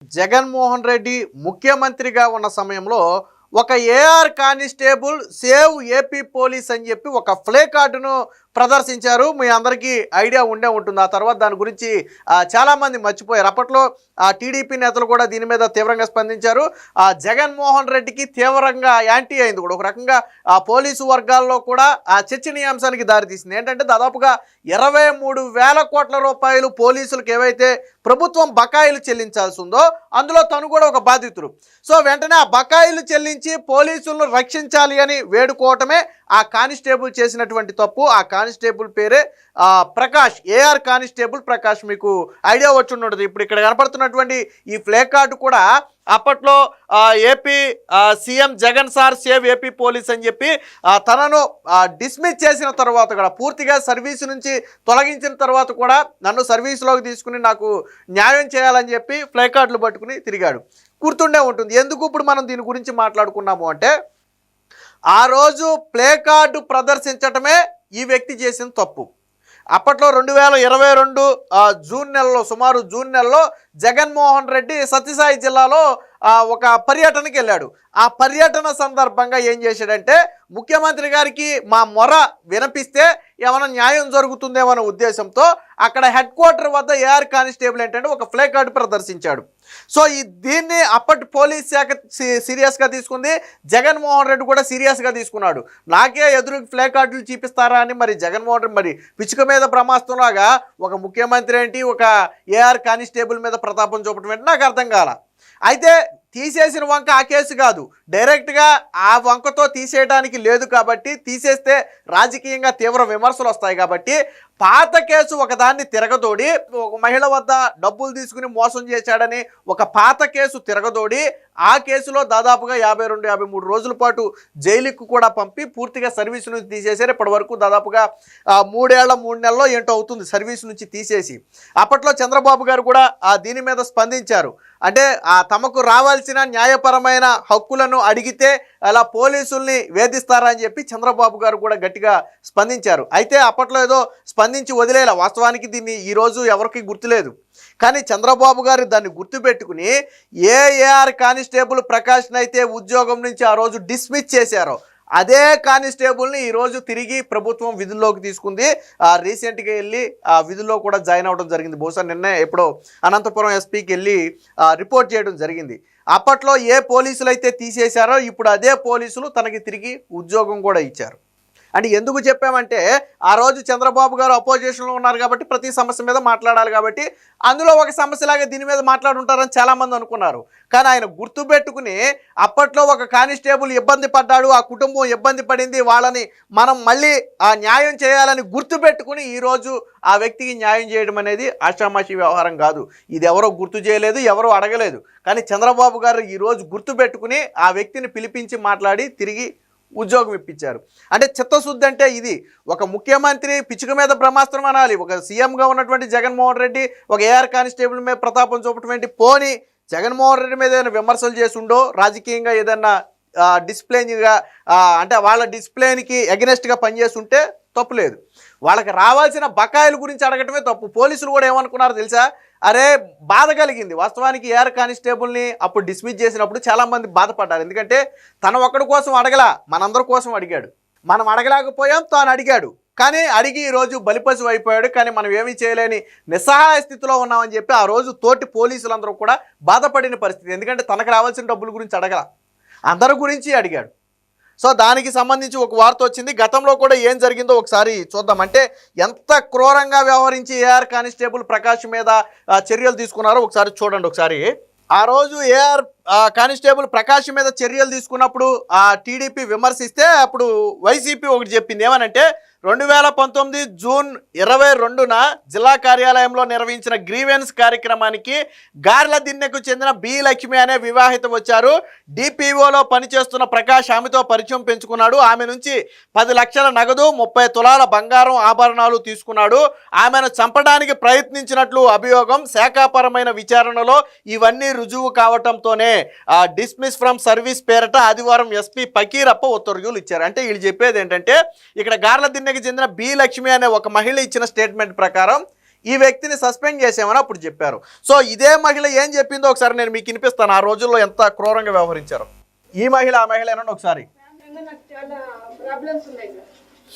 జగన్మోహన్ రెడ్డి ముఖ్యమంత్రిగా ఉన్న సమయంలో ఒక AR constable save AP police అని చెప్పి ఒక ప్లే కార్డును ప్రదర్శించారు. మీ అందరికీ ఐడియా ఉండే ఉంటుంది. ఆ తర్వాత దాని గురించి చాలామంది మర్చిపోయారు. అప్పట్లో టీడీపీ నేతలు కూడా దీని మీద తీవ్రంగా స్పందించారు. జగన్మోహన్ రెడ్డికి తీవ్రంగా యాంటీ అయింది కూడా. ఒక రకంగా పోలీసు వర్గాల్లో కూడా చర్చనీయాంశానికి దారితీసింది. ఏంటంటే దాదాపుగా 23,000 కోట్ల రూపాయలు పోలీసులకు ఏవైతే ప్రభుత్వం బకాయిలు చెల్లించాల్సి ఉందో అందులో తను కూడా ఒక బాధితుడు. సో వెంటనే ఆ బకాయిలు చెల్లించి పోలీసులను రక్షించాలి అని వేడుకోవటమే ఆ కానిస్టేబుల్ చేసినటువంటి తప్పు. ఆ కానిస్టేబుల్ పేరే ప్రకాష్, ఏఆర్ కానిస్టేబుల్ ప్రకాష్. మీకు ఐడియా వచ్చి ఉండదు. ఇప్పుడు ఇక్కడ కనపడుతున్నటువంటి ఈ ఫ్లే కార్డు కూడా అప్పట్లో AP CM Jagan sir save AP police అని చెప్పి తనను డిస్మిస్ చేసిన తర్వాత కూడా, పూర్తిగా సర్వీసు నుంచి తొలగించిన తర్వాత కూడా నన్ను సర్వీసులోకి తీసుకుని నాకు న్యాయం చేయాలని చెప్పి ఫ్లే కార్డులు పట్టుకుని తిరిగాడు. గుర్తుండే ఉంటుంది. ఎందుకు ఇప్పుడు మనం దీని గురించి మాట్లాడుకున్నాము అంటే, ఆ రోజు ప్లే కార్డు ప్రదర్శించటమే ఈ వ్యక్తి చేసిన తప్పు. అప్పట్లో 2022 జూన్ నెలలో, సుమారు జూన్ నెలలో జగన్మోహన్ రెడ్డి సత్యసాయి జిల్లాలో ఒక పర్యటనకి వెళ్ళాడు. ఆ పర్యటన సందర్భంగా ఏం చేశాడంటే, ముఖ్యమంత్రి గారికి మా మొర వినిపిస్తే ఏమైనా న్యాయం జరుగుతుందేమో అనే ఉద్దేశంతో అక్కడ హెడ్ క్వార్టర్ వద్ద ఏఆర్ కానిస్టేబుల్ ఏంటంటే ఒక ఫ్లే కార్డు ప్రదర్శించాడు. సో దీన్ని అప్పటి పోలీస్ శాఖ సీరియస్గా తీసుకుంది, జగన్మోహన్ రెడ్డి కూడా సీరియస్గా తీసుకున్నాడు. నాకే ఎదురు ఫ్లే కార్డులు చూపిస్తారా అని మరి జగన్మోహన్ రెడ్డి మరి పిచ్చుక మీద బ్రహ్మాస్త్రంలాగా ఒక ముఖ్యమంత్రి ఏంటి, ఒక ఏఆర్ కానిస్టేబుల్ మీద ప్రతాపం చూపటం ఏంటి నాకు అర్థం కాల. అయితే తీసేసిన వంక ఆ కేసు కాదు, డైరెక్ట్గా ఆ వంకతో తీసేయడానికి లేదు కాబట్టి, తీసేస్తే రాజకీయంగా తీవ్ర విమర్శలు వస్తాయి కాబట్టి పాత కేసు ఒకదాన్ని తిరగదోడి, ఒక మహిళ వద్ద డబ్బులు తీసుకుని మోసం చేశాడని ఒక పాత కేసు తిరగదోడి ఆ కేసులో దాదాపుగా 52-53 రోజుల పాటు జైలుకు కూడా పంపి పూర్తిగా సర్వీసు నుంచి తీసేశారు. ఇప్పటి వరకు దాదాపుగా 3 నెలల్లో ఏంటో అవుతుంది సర్వీసు నుంచి తీసేసి. అప్పట్లో చంద్రబాబు గారు కూడా దీని మీద స్పందించారు. అంటే తమకు రావాల్సిన న్యాయపరమైన హక్కులను అడిగితే అలా పోలీసుల్ని వేధిస్తారా అని చెప్పి చంద్రబాబు గారు కూడా గట్టిగా స్పందించారు. అయితే అప్పట్లో ఏదో స్పందించి వదిలేలా, వాస్తవానికి దీన్ని ఈరోజు ఎవరికి గుర్తులేదు. కానీ చంద్రబాబు గారు దాన్ని గుర్తుపెట్టుకుని ఏఆర్ కానిస్టేబుల్ ప్రకాష్ని అయితే ఉద్యోగం నుంచి ఆ రోజు డిస్మిస్ చేశారో అదే కానిస్టేబుల్ని ఈరోజు తిరిగి ప్రభుత్వం విధుల్లోకి తీసుకుంది. రీసెంట్గా వెళ్ళి విధుల్లో కూడా జాయిన్ అవ్వడం జరిగింది. బహుశా నిన్నే ఎప్పుడో అనంతపురం ఎస్పీకి వెళ్ళి రిపోర్ట్ చేయడం జరిగింది. అప్పట్లో ఏ పోలీసులు అయితే తీసేశారో ఇప్పుడు అదే పోలీసులు తనకి తిరిగి ఉద్యోగం కూడా ఇచ్చారు. అంటే ఎందుకు చెప్పామంటే, ఆ రోజు చంద్రబాబు గారు అపోజిషన్లో ఉన్నారు కాబట్టి ప్రతి సమస్య మీద మాట్లాడాలి కాబట్టి అందులో ఒక సమస్యలాగా దీని మీద మాట్లాడుంటారని చాలామంది అనుకున్నారు. కానీ ఆయన గుర్తుపెట్టుకుని అప్పట్లో ఒక కానిస్టేబుల్ ఇబ్బంది పడ్డాడు, ఆ కుటుంబం ఇబ్బంది పడింది, వాళ్ళని మనం మళ్ళీ న్యాయం చేయాలని గుర్తుపెట్టుకుని ఈరోజు ఆ వ్యక్తికి న్యాయం చేయడం అనేది ఆషామాషి వ్యవహారం కాదు. ఇది ఎవరో గుర్తు చేయలేదు, ఎవరో అడగలేదు. కానీ చంద్రబాబు గారు ఈరోజు గుర్తుపెట్టుకుని ఆ వ్యక్తిని పిలిపించి మాట్లాడి తిరిగి ఉద్యోగం ఇప్పించారు. అంటే చిత్తశుద్ధి అంటే ఇది. ఒక ముఖ్యమంత్రి పిచ్చుక మీద బ్రహ్మాస్త్రం అనాలి, ఒక సీఎంగా ఉన్నటువంటి జగన్మోహన్ రెడ్డి ఒక ఏఆర్ కానిస్టేబుల్ మీద ప్రతాపం చూపటం ఏంటి? పోని జగన్మోహన్ రెడ్డి మీద ఏదైనా విమర్శలు చేసుండో, రాజకీయంగా ఏదన్నా డిసిప్లిన్గా అంటే వాళ్ళ డిసిప్లిన్కి అగెనెస్ట్గా పనిచేస్తుంటే తప్పు లేదు. వాళ్ళకి రావాల్సిన బకాయిల గురించి అడగటమే తప్పు. పోలీసులు కూడా ఏమనుకున్నారో తెలుసా? అరే బాధ కలిగింది. వాస్తవానికి ఏఆర్ కానిస్టేబుల్ని అప్పుడు డిస్మిస్ చేసినప్పుడు చాలామంది బాధపడ్డారు. ఎందుకంటే తన ఒక్కడి కోసం అడగలా, మనందరి కోసం అడిగాడు. మనం అడగలేకపోయాం, తాను అడిగాడు. కానీ అడిగి ఈరోజు బలిపశువు అయిపోయాడు. కానీ మనం ఏమీ చేయలేని నిస్సహాయ స్థితిలో ఉన్నామని చెప్పి ఆ రోజు తోటి పోలీసులందరూ కూడా బాధపడిన పరిస్థితి. ఎందుకంటే తనకు రావాల్సిన డబ్బుల గురించి అడగల, అందరి గురించి అడిగాడు. సో దానికి సంబంధించి ఒక వార్త వచ్చింది. గతంలో కూడా ఏం జరిగిందో ఒకసారి చూద్దాం. అంటే ఎంత క్రూరంగా వ్యవహరించి ఏఆర్ కానిస్టేబుల్ ప్రకాష్ మీద చర్యలు తీసుకున్నారో ఒకసారి చూడండి. ఒకసారి ఆ రోజు ఏఆర్ కానిస్టేబుల్ ప్రకాష్ మీద చర్యలు తీసుకున్నప్పుడు టీడీపీ విమర్శిస్తే అప్పుడు వైసీపీ ఒకటి చెప్పింది. ఏమనంటే, 2019 జూన్ 22న జిల్లా కార్యాలయంలో నిర్వహించిన గ్రీవెన్స్ కార్యక్రమానికి గార్ల దిన్నెకు చెందిన బి లక్ష్మి అనే వివాహిత వచ్చారు. డిపిఓలో పనిచేస్తున్న ప్రకాష్ ఆమెతో పరిచయం పెంచుకున్నాడు. ఆమె నుంచి 10 లక్షల నగదు, 30 తులాల బంగారం ఆభరణాలు తీసుకున్నాడు. ఆమెను చంపడానికి ప్రయత్నించినట్లు అభియోగం. శాఖాపరమైన విచారణలో ఇవన్నీ రుజువు కావటంతోనే డిస్మిస్ ఫ్రమ్ సర్వీస్ పేరట ఆదివారం ఎస్పీ పకీరప్ప ఉత్తర్వులు ఇచ్చారు. అంటే వీళ్ళు చెప్పేది ఏంటంటే, ఇక్కడ గార్ల దిన్నెకి చెందిన బి లక్ష్మి అనే ఒక మహిళ ఇచ్చిన స్టేట్మెంట్ ప్రకారం ఈ వ్యక్తిని సస్పెండ్ చేసామని అప్పుడు చెప్పారు. సో ఇదే మహిళ ఏం చెప్పిందో ఒకసారి నేను మీకు వినిపిస్తాను. ఆ రోజుల్లో ఎంత క్రూరంగా వ్యవహరించారు ఈ మహిళ, ఆ మహిళ ఏనండి ఒకసారి. నాకు చాలా ప్రాబ్లమ్స్ ఉన్నాయి సార్.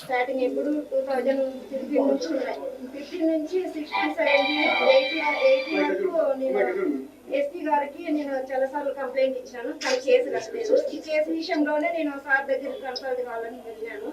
స్టార్టింగ్ ఎప్పుడు 2015 నుంచి ఉన్నాయి. 15 నుంచి 60, 70, 80 వరకు నేను ఎస్పీ గారికి నేను చాలాసార్లు కంప్లైంట్ ఇచ్చాను. కానీ కేసు కట్టలేదు. ఈ కేసు విషయంలోనే నేను సార్ దగ్గర కన్సల్ట్ కావాలని వెళ్ళాను.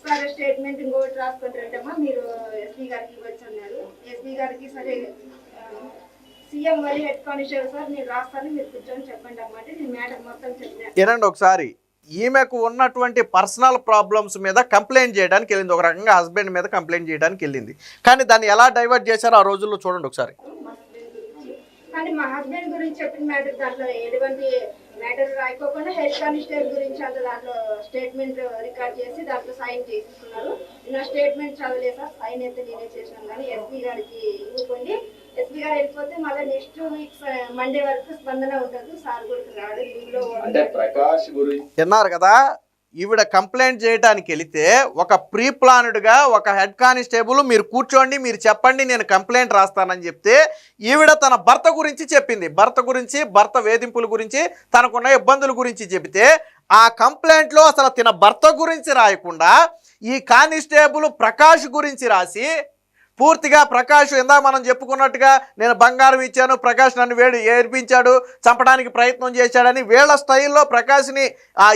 సార్ స్టేట్మెంట్ ఇంకోటి రాసుకుంటారంటమ్మా మీరు ఎస్పీ గారికి ఇవ్వచ్చు అన్నారు. ఎస్పీ గారికి సరే సీఎం వరి హెడ్ కానిస్టేబుల్ సార్ నేను రాస్తాను మీరు కూర్చొని చెప్పండి అమ్మ అంటే నేను మ్యాటర్ మొత్తం చెప్పాను. ఏనండి ఒకసారి ఈమెకు ఉన్నటువంటి పర్సనల్ ప్రాబ్లమ్స్ మీద కంప్లైంట్ చేయడానికి వెళ్ళింది. ఒక రకంగా హస్బెండ్ మీద కంప్లైంట్ చేయడానికి వెళ్ళింది. కానీ దాన్ని ఎలా డైవర్ట్ చేశారో ఆ రోజుల్లో చూడండి ఒకసారి. కానీ మా హస్బెండ్ గురించి చెప్పిన మ్యాటర్ దాంట్లో ఎటువంటి మ్యాటర్ రాయకోకుండా హెడ్ కానిస్టేబుల్ గురించి అంత దాంట్లో స్టేట్మెంట్ రికార్డ్ చేసి దాంట్లో సైన్ చేస్తున్నారు. నా స్టేట్మెంట్ చదవలేదు సార్. సైన్ అయితే నేనే చేసినాను. కానీ ఎస్పీ గారికి ఇవ్వకండి. ఎస్పీ గారు వెళ్ళిపోతే మళ్ళీ నెక్స్ట్ వీక్ మండే వరకు స్పందన ఉంటుంది. సార్ కూడా రాడు లీవ్లో. అంటే ప్రకాష్ గురించి విన్నారు కదా, ఈవిడ కంప్లైంట్ చేయడానికి వెళితే ఒక ప్రీ ప్లాన్డ్గా ఒక హెడ్ కానిస్టేబుల్ మీరు కూర్చోండి మీరు చెప్పండి నేను కంప్లైంట్ రాస్తానని చెప్తే ఈవిడ తన భర్త గురించి చెప్పింది. భర్త గురించి, భర్త వేధింపుల గురించి, తనకున్న ఇబ్బందుల గురించి చెబితే ఆ కంప్లైంట్లో అసలు తన భర్త గురించి రాయకుండా ఈ కానిస్టేబుల్ ప్రకాష్ గురించి రాసి పూర్తిగా ప్రకాష్ ఇందాక మనం చెప్పుకున్నట్టుగా నేను బంగారం ఇచ్చాను, ప్రకాష్ నన్ను ఏర్పించాడు, చంపడానికి ప్రయత్నం చేశాడని వీళ్ళ స్టైల్లో ప్రకాష్ని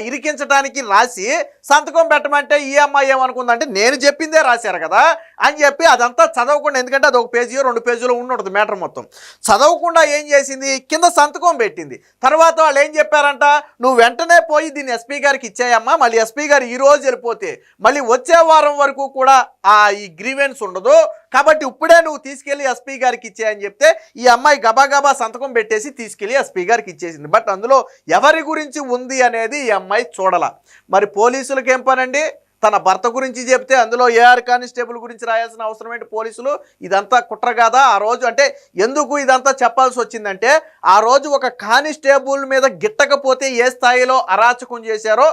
ఇరికించడానికి రాసి సంతకం పెట్టమంటే ఈ అమ్మాయి ఏమనుకుందంటే నేను చెప్పిందే రాశారు కదా అని చెప్పి అదంతా చదవకుండా, ఎందుకంటే అది ఒక పేజీ 2 పేజీలో ఉండదు మ్యాటర్ మొత్తం, చదవకుండా ఏం చేసింది కింద సంతకం పెట్టింది. తర్వాత వాళ్ళు ఏం చెప్పారంట, నువ్వు వెంటనే పోయి దీన్ని ఎస్పీ గారికి ఇచ్చాయమ్మా, మళ్ళీ ఎస్పీ గారు ఈ రోజు వెళ్ళిపోతే మళ్ళీ వచ్చే వారం వరకు కూడా ఈ గ్రీవెన్స్ ఉండదు కాబట్టి ఇప్పుడే నువ్వు తీసుకెళ్లి ఎస్పీ గారికి ఇచ్చేయని చెప్తే ఈ అమ్మాయి గబాగబా సంతకం పెట్టేసి తీసుకెళ్లి ఎస్పీ గారికి ఇచ్చేసింది. బట్ అందులో ఎవరి గురించి ఉంది అనేది ఈ అమ్మాయి చూడాల. మరి పోలీసులకు ఏం పనండి, తన భర్త గురించి చెప్తే అందులో ఏఆర్ కానిస్టేబుల్ గురించి రాయాల్సిన అవసరం ఏంటి పోలీసులు? ఇదంతా కుట్ర కాదా ఆ రోజు? అంటే ఎందుకు ఇదంతా చెప్పాల్సి వచ్చిందంటే ఆ రోజు ఒక కానిస్టేబుల్ మీద గిట్టకపోతే ఏ స్థాయిలో అరాచకం చేశారో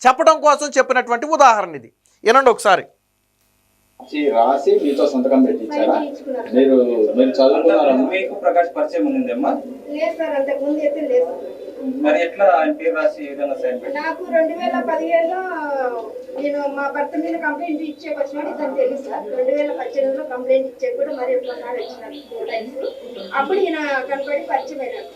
చెప్పడం కోసం చెప్పినటువంటి ఉదాహరణ ఇది. వినండి ఒకసారి. రాసి మీతో సంతకం పెట్టించారా? మీరు చదువుకున్నారా? మీకు ప్రకాష్ పరిచయం ఉందమ్మా? లేదు సార్, అంతకు ముందు అయితే లేదు. మరి ఎట్లా ఆయన పేరు రాసి ఏ విధంగా సైన్ పెట్టి? నాకు 2015లో నేను మా భర్త మీద కంప్లైంట్ ఇచ్చే వచ్చినాడు ఇతను తెలుసు సార్. 2018లో కంప్లైంట్ ఇచ్చే కూడా మరి ఒకసారి వచ్చినాడు 4 times. అప్పుడు ఈయన కనపడి పరిచయం అయినాడు.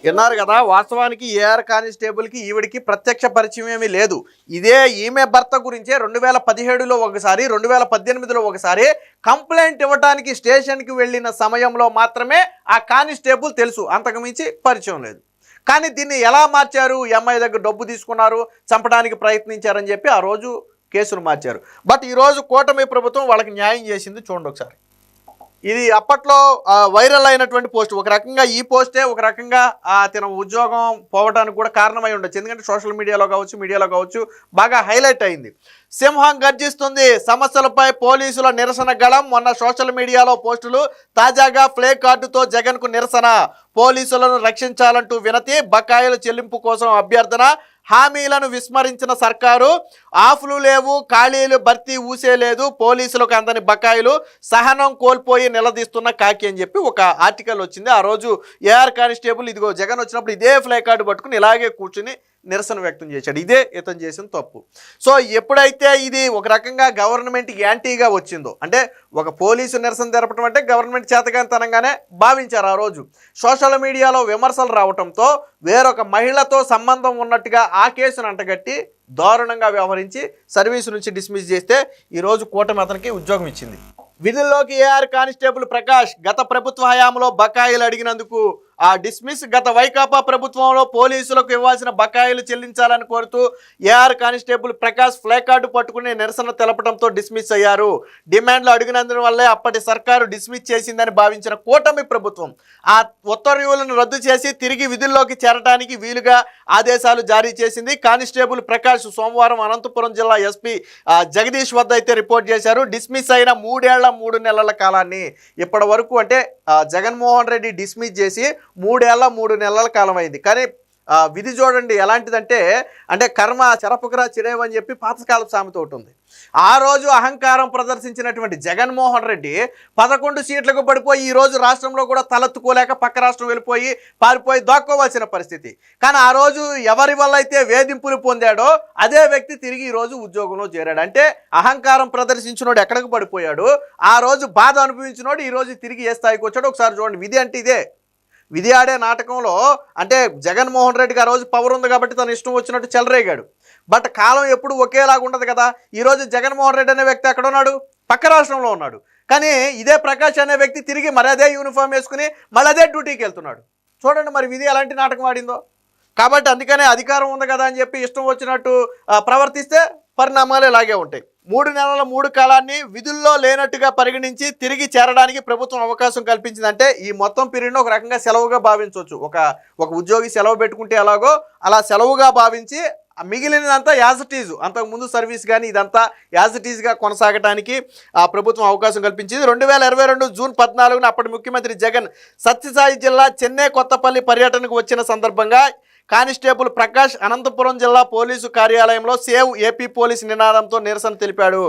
విన్నారు కదా, వాస్తవానికి ఏఆర్ కానిస్టేబుల్కి ఈవిడికి ప్రత్యక్ష పరిచయం ఏమీ లేదు. ఇదే ఈమె భర్త గురించే 2017లో ఒకసారి, 2018లో ఒకసారి కంప్లైంట్ ఇవ్వడానికి స్టేషన్కి వెళ్ళిన సమయంలో మాత్రమే ఆ కానిస్టేబుల్ తెలుసు, అంతకుమించి పరిచయం లేదు. కానీ దీన్ని ఎలా మార్చారు, ఈ అమ్మాయి దగ్గర డబ్బు తీసుకున్నారు, చంపడానికి ప్రయత్నించారని చెప్పి ఆ రోజు కేసును మార్చారు. బట్ ఈరోజు కూటమి ప్రభుత్వం వాళ్ళకి న్యాయం చేసింది. చూడండి ఒకసారి. ఇది అప్పట్లో వైరల్ అయినటువంటి పోస్ట్. ఒక రకంగా ఈ పోస్టే ఒక రకంగా తన ఉద్యోగం పోవడానికి కూడా కారణమై ఉండొచ్చు. ఎందుకంటే సోషల్ మీడియాలో కావచ్చు బాగా హైలైట్ అయింది. సింహం గర్జిస్తుంది, సమస్యలపై పోలీసుల నిరసన గళం. మొన్న సోషల్ మీడియాలో పోస్టులు, తాజాగా ప్లే కార్డుతో జగన్కు నిరసన, పోలీసులను రక్షించాలంటూ వినతి, బకాయిల చెల్లింపు కోసం అభ్యర్థన, హామీలను విస్మరించిన సర్కారు, ఆఫ్లు లేవు, ఖాళీలు భర్తీ ఊసే లేదు, పోలీసులకు అందని బకాయిలు, సహనం కోల్పోయి నిలదీస్తున్న కాకి అని చెప్పి ఒక ఆర్టికల్ వచ్చింది. ఆ రోజు ఏఆర్ కానిస్టేబుల్ ఇదిగో జగన్ వచ్చినప్పుడు ఇదే ఫ్లై కార్డు పట్టుకుని ఇలాగే కూర్చుని నిరసన వ్యక్తం చేశాడు. ఇదే ఇతను చేసిన తప్పు. సో ఎప్పుడైతే ఇది ఒక రకంగా గవర్నమెంట్ యాంటీగా వచ్చిందో, అంటే ఒక పోలీసు నిరసన జరపడం అంటే గవర్నమెంట్ చేతగానితనంగానే భావించారు ఆ రోజు. సోషల్ మీడియాలో విమర్శలు రావడంతో వేరొక మహిళతో సంబంధం ఉన్నట్టుగా ఆ కేసును అంటగట్టి దారుణంగా వ్యవహరించి సర్వీసు నుంచి డిస్మిస్ చేస్తే ఈరోజు కూటమి అతనికి ఉద్యోగం ఇచ్చింది. విధుల్లోకి ఏఆర్ కానిస్టేబుల్ ప్రకాష్ గత ప్రభుత్వ హయాంలో బకాయిలు అడిగినందుకు డిస్మిస్. గత వైకాపా ప్రభుత్వంలో పోలీసులకు ఇవ్వాల్సిన బకాయిలు చెల్లించాలని కోరుతూ AR constable Prakash placard పట్టుకుని నిరసన తెలపడంతో డిస్మిస్ అయ్యారు. డిమాండ్లు అడిగినందువల్లే అప్పటి సర్కారు డిస్మిస్ చేసిందని భావించిన కూటమి ప్రభుత్వం ఆ ఉత్తర్వులను రద్దు చేసి తిరిగి విధుల్లోకి చేరడానికి వీలుగా ఆదేశాలు జారీ చేసింది. కానిస్టేబుల్ ప్రకాష్ సోమవారం అనంతపురం జిల్లా ఎస్పీ జగదీష్ వద్ద అయితే రిపోర్ట్ చేశారు. డిస్మిస్ అయిన 3 ఏళ్ల 3 నెలల కాలాన్ని ఇప్పటి వరకు అంటే జగన్మోహన్ రెడ్డి డిస్మిస్ చేసి 3 ఏళ్ల 3 నెలల కాలం అయింది. కానీ విధి చూడండి ఎలాంటిదంటే, అంటే కర్మ చెరపుకురా చిరేవని చెప్పి పాతకాలపు సామెత ఒకటి ఉంది. ఆ రోజు అహంకారం ప్రదర్శించినటువంటి జగన్మోహన్ రెడ్డి 11 సీట్లకు పడిపోయి ఈ రోజు రాష్ట్రంలో కూడా తలెత్తుకోలేక పక్క రాష్ట్రం వెళ్ళిపోయి పారిపోయి దాక్కోవాల్సిన పరిస్థితి. కానీ ఆ రోజు ఎవరి వల్ల అయితే వేధింపులు పొందాడో అదే వ్యక్తి తిరిగి ఈ రోజు ఉద్యోగంలో చేరాడు. అంటే అహంకారం ప్రదర్శించినోడు ఎక్కడికి పడిపోయాడు, ఆ రోజు బాధ అనుభవించినోడు ఈ రోజు తిరిగి ఏ స్థాయికి వచ్చాడు ఒకసారి చూడండి. విధి అంటే ఇదే. విధి ఆడే నాటకంలో అంటే జగన్మోహన్ రెడ్డికి ఆ రోజు పవర్ ఉంది కాబట్టి తను ఇష్టం వచ్చినట్టు చెలరేగాడు. బట్ కాలం ఎప్పుడు ఒకేలాగా ఉండదు కదా. ఈరోజు జగన్మోహన్ రెడ్డి అనే వ్యక్తి ఎక్కడ ఉన్నాడు, పక్క రాష్ట్రంలో ఉన్నాడు. కానీ ఇదే ప్రకాష్ అనే వ్యక్తి తిరిగి మరి అదే యూనిఫామ్ వేసుకుని మళ్ళీ అదే డ్యూటీకి వెళ్తున్నాడు. చూడండి మరి విధి ఎలాంటి నాటకం ఆడిందో. కాబట్టి అందుకనే అధికారం ఉంది కదా అని చెప్పి ఇష్టం వచ్చినట్టు ప్రవర్తిస్తే పరిణామాలు ఇలాగే ఉంటాయి. 3 నెలల 3 కాలాన్ని విధుల్లో లేనట్టుగా పరిగణించి తిరిగి చేరడానికి ప్రభుత్వం అవకాశం కల్పించిందంటే ఈ మొత్తం పీరియడ్ను ఒక రకంగా సెలవుగా భావించవచ్చు. ఒక ఉద్యోగి సెలవు పెట్టుకుంటే ఎలాగో అలా సెలవుగా భావించి మిగిలినదంతా యాజ్ ఇట్ ఈజ్, అంతకుముందు సర్వీస్ కానీ ఇదంతా యాజ్ ఇట్ ఈజ్గా కొనసాగడానికి ప్రభుత్వం అవకాశం కల్పించింది. 2022 జూన్ 14న అప్పటి ముఖ్యమంత్రి జగన్ సత్యసాయి జిల్లా చెన్నై కొత్తపల్లి పర్యటనకు వచ్చిన సందర్భంగా కానిస్టేబుల్ ప్రకాష్ అనంతపురం జిల్లా పోలీసు కార్యాలయంలో సేవ్ ఏపీ పోలీస్ నినాదంతో నిరసన తెలిపాడు.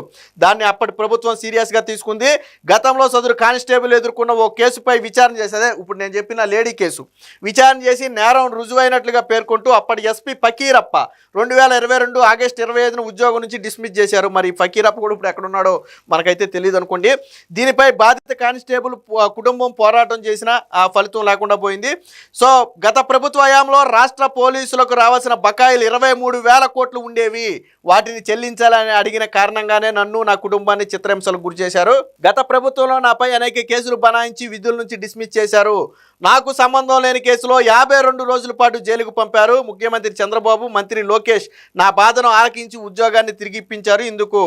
దాన్ని అప్పటి ప్రభుత్వం సీరియస్గా తీసుకుంది. గతంలో సదరు కానిస్టేబుల్ ఎదుర్కొన్న ఓ కేసుపై విచారణ చేసేదే ఇప్పుడు నేను చెప్పిన లేడీ కేసు విచారణ చేసి నేరం రుజువైనట్లుగా పేర్కొంటూ అప్పటి ఎస్పీ ఫకీరప్ప 2022 ఆగస్టు 25న ఉద్యోగం నుంచి డిస్మిస్ చేశారు. మరి ఫకీరప్ప కూడా ఇప్పుడు ఎక్కడున్నాడో మనకైతే తెలియదు అనుకోండి. దీనిపై బాధిత కానిస్టేబుల్ కుటుంబం పోరాటం చేసినా ఆ ఫలితం లేకుండా పోయింది. సో గత ప్రభుత్వ హయాంలో రాష్ట్ర పోలీసులకు రావాల్సిన బకాయిలు 23,000 కోట్లు ఉండేవి. వాటిని చెల్లించాలని అడిగిన కారణంగానే నన్ను నా కుటుంబాన్ని చిత్రహింసలకు గురి చేశారు. గత ప్రభుత్వంలో నాపై అనేక కేసులు బనాయించి విధుల నుంచి డిస్మిస్ చేశారు. నాకు సంబంధం లేని కేసులో 52 రోజుల పాటు జైలుకు పంపారు. ముఖ్యమంత్రి చంద్రబాబు, మంత్రి లోకేష్ నా బాధను ఆలకించి ఉద్యోగాన్ని తిరిగి ఇప్పించారు. ఇందుకు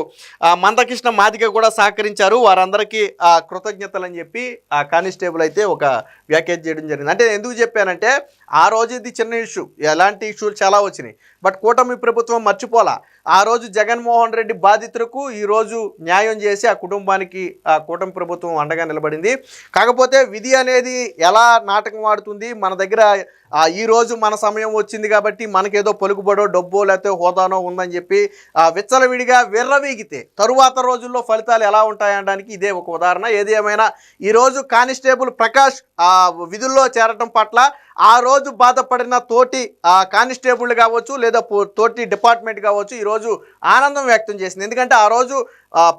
మందకృష్ణ మాదిగ కూడా సహకరించారు. వారందరికీ కృతజ్ఞతలు అని చెప్పి ఆ కానిస్టేబుల్ అయితే ఒక వ్యాఖ్య చేయడం జరిగింది. అంటే ఎందుకు చెప్పానంటే ఆ రోజు ఇది చిన్న ఇష్యూ, ఎలాంటి ఇష్యూలు చాలా వచ్చినాయి. బట్ కూటమి ప్రభుత్వం మర్చిపోలా. ఆ రోజు జగన్మోహన్ రెడ్డి బాధితులకు ఈరోజు న్యాయం చేసి ఆ కుటుంబానికి ఆ కూటమి ప్రభుత్వం అండగా నిలబడింది. కాకపోతే విధి అనేది ఎలా నాటకం ఆడుతుంది, మన దగ్గర ఈరోజు మన సమయం వచ్చింది కాబట్టి మనకేదో పలుకుబడో డబ్బో లేకపోతే హోదానో ఉందని చెప్పి విచ్చలవిడిగా విర్రవీగితే తరువాత రోజుల్లో ఫలితాలు ఎలా ఉంటాయనడానికి ఇదే ఒక ఉదాహరణ. ఏది ఏమైనా ఈరోజు కానిస్టేబుల్ ప్రకాష్ విధుల్లో చేరటం పట్ల ఆ రోజు బాధపడిన తోటి కానిస్టేబుల్ కావచ్చు లేదా తోటి డిపార్ట్మెంట్ కావచ్చు ఈరోజు ఆనందం వ్యక్తం చేసింది. ఎందుకంటే ఆ రోజు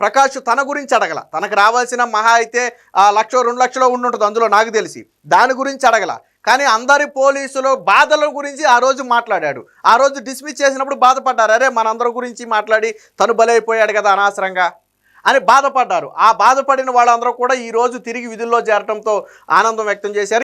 ప్రకాష్ తన గురించి అడగల. తనకు రావాల్సిన మహా అయితే 1,00,000-2 లక్షలు ఉండుంటుంది అందులో నాకు తెలిసి, దాని గురించి అడగల. కానీ అందరి పోలీసులు బాధల గురించి ఆ రోజు మాట్లాడాడు. ఆ రోజు డిస్మిస్ చేసినప్పుడు బాధపడ్డారు, అరే మనందరి గురించి మాట్లాడి తను బలైపోయాడు కదా అనవసరంగా అని బాధపడ్డారు. ఆ బాధపడిన వాళ్ళందరూ కూడా ఈరోజు తిరిగి విధుల్లో చేరటంతో ఆనందం వ్యక్తం చేశారు.